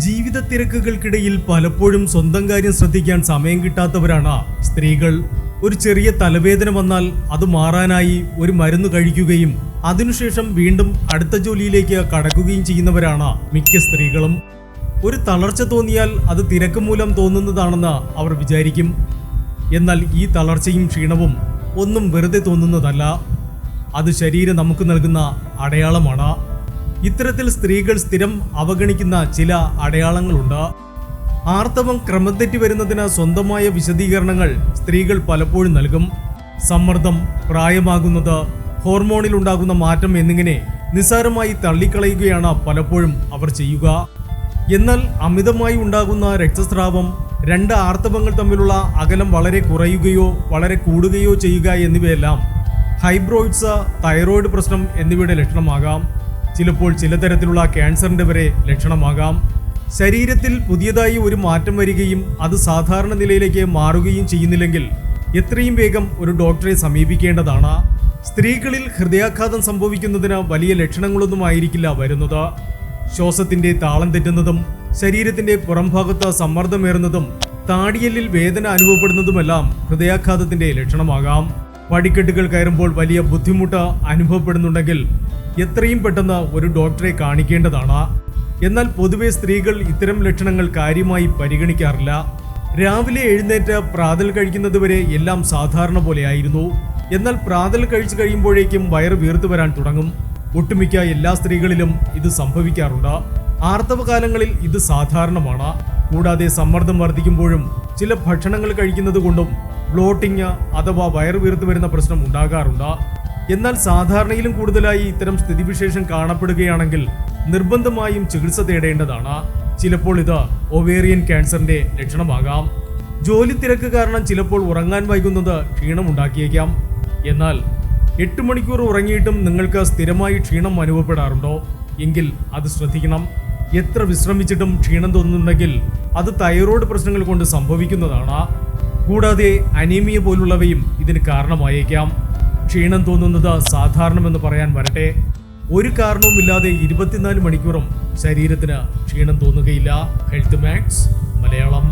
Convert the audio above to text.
ജീവിത തിരക്കുകൾക്കിടയിൽ പലപ്പോഴും സ്വന്തം കാര്യം ശ്രദ്ധിക്കാൻ സമയം കിട്ടാത്തവരാണ് സ്ത്രീകൾ. ഒരു ചെറിയ തലവേദന വന്നാൽ അത് മാറാനായി ഒരു മരുന്ന് കഴിക്കുകയും അതിനുശേഷം വീണ്ടും അടുത്ത ജോലിയിലേക്ക് കടക്കുകയും ചെയ്യുന്നവരാണ് മിക്ക സ്ത്രീകളും. ഒരു തളർച്ച തോന്നിയാൽ അത് തിരക്ക് മൂലം തോന്നുന്നതാണെന്ന് അവർ വിചാരിക്കും. എന്നാൽ ഈ തളർച്ചയും ക്ഷീണവും ഒന്നും വെറുതെ തോന്നുന്നതല്ല, അത് ശരീരം നമുക്ക് നൽകുന്ന അടയാളമാണ്. ഇത്തരത്തിൽ സ്ത്രീകൾ സ്ഥിരം അവഗണിക്കുന്ന ചില അടയാളങ്ങളുണ്ട്. ആർത്തവം ക്രമം തെറ്റി വരുന്നതിന് സ്വന്തമായ വിശദീകരണങ്ങൾ സ്ത്രീകൾ പലപ്പോഴും നൽകും. സമ്മർദ്ദം, പ്രായമാകുന്നത്, ഹോർമോണിൽ ഉണ്ടാകുന്ന മാറ്റം എന്നിങ്ങനെ നിസ്സാരമായി തള്ളിക്കളയുകയാണ് പലപ്പോഴും അവർ ചെയ്യുക. എന്നാൽ അമിതമായി ഉണ്ടാകുന്ന രക്തസ്രാവം, രണ്ട് ആർത്തവങ്ങൾ തമ്മിലുള്ള അകലം വളരെ കുറയുകയോ വളരെ കൂടുകയോ ചെയ്യുക എന്നിവയെല്ലാം ഹൈബ്രോയിഡ്സ്, തൈറോയിഡ് പ്രശ്നം എന്നിവയുടെ ലക്ഷണമാകാം. ചിലപ്പോൾ ചില തരത്തിലുള്ള ക്യാൻസറിന്റെ വരെ ലക്ഷണമാകാം. ശരീരത്തിൽ പുതിയതായി ഒരു മാറ്റം വരികയും അത് സാധാരണ നിലയിലേക്ക് മാറുകയും ചെയ്യുന്നില്ലെങ്കിൽ എത്രയും വേഗം ഒരു ഡോക്ടറെ സമീപിക്കേണ്ടതാണ്. സ്ത്രീകളിൽ ഹൃദയാഘാതം സംഭവിക്കുന്നതിന് വലിയ ലക്ഷണങ്ങളൊന്നും ആയിരിക്കില്ല വരുന്നത്. ശ്വാസത്തിന്റെ താളം തെറ്റുന്നതും ശരീരത്തിന്റെ പുറംഭാഗത്ത് സമ്മർദ്ദമേറുന്നതും താടിയെല്ലിൽ വേദന അനുഭവപ്പെടുന്നതുമെല്ലാം ഹൃദയാഘാതത്തിന്റെ ലക്ഷണമാകാം. പടിക്കെട്ടുകൾ കയറുമ്പോൾ വലിയ ബുദ്ധിമുട്ട് അനുഭവപ്പെടുന്നുണ്ടെങ്കിൽ എത്രയും പെട്ടെന്ന് ഒരു ഡോക്ടറെ കാണിക്കേണ്ടതാണ്. എന്നാൽ പൊതുവെ സ്ത്രീകൾ ഇത്തരം ലക്ഷണങ്ങൾ കാര്യമായി പരിഗണിക്കാറില്ല. രാവിലെ എഴുന്നേറ്റ് പ്രാതൽ കഴിക്കുന്നതുവരെ എല്ലാം സാധാരണ പോലെയായിരുന്നു. എന്നാൽ പ്രാതൽ കഴിച്ചു കഴിയുമ്പോഴേക്കും വയറ് വീർത്തു വരാൻ തുടങ്ങും. ഒട്ടുമിക്ക എല്ലാ സ്ത്രീകളിലും ഇത് സംഭവിക്കാറുണ്ട്. ആർത്തവകാലങ്ങളിൽ ഇത് സാധാരണമാണ്. കൂടാതെ സമ്മർദ്ദം വർദ്ധിക്കുമ്പോഴും ചില ഭക്ഷണങ്ങൾ കഴിക്കുന്നത് കൊണ്ടും ബ്ലോട്ടിങ് അഥവാ വയറ് വീർത്തു വരുന്ന പ്രശ്നം ഉണ്ടാകാറുണ്ട്. എന്നാൽ സാധാരണയിലും കൂടുതലായി ഇത്തരം സ്ഥിതിവിശേഷം കാണപ്പെടുകയാണെങ്കിൽ നിർബന്ധമായും ചികിത്സ തേടേണ്ടതാണ്. ചിലപ്പോൾ ഇത് ഒവേറിയൻ ക്യാൻസറിന്റെ ലക്ഷണമാകാം. ജോലി തിരക്ക് കാരണം ചിലപ്പോൾ ഉറങ്ങാൻ വൈകുന്നത് ക്ഷീണം ഉണ്ടാക്കിയേക്കാം. എന്നാൽ 8 മണിക്കൂർ ഉറങ്ങിയിട്ടും നിങ്ങൾക്ക് സ്ഥിരമായി ക്ഷീണം അനുഭവപ്പെടാറുണ്ടോ എങ്കിൽ അത് ശ്രദ്ധിക്കണം. എത്ര വിശ്രമിച്ചിട്ടും ക്ഷീണം തോന്നുന്നുണ്ടെങ്കിൽ അത് തൈറോയ്ഡ് പ്രശ്നങ്ങൾ കൊണ്ട് സംഭവിക്കുന്നതാണ്. കൂടാതെ അനീമിയ പോലുള്ളവയും ഇതിന് കാരണമായേക്കാം. ക്ഷീണം തോന്നുന്നത് സാധാരണമെന്ന് പറയാൻ വരട്ടെ, ഒരു കാരണവുമില്ലാതെ 24 മണിക്കൂറും ശരീരത്തിന് ക്ഷീണം തോന്നുകയില്ല. Health max Malayalam.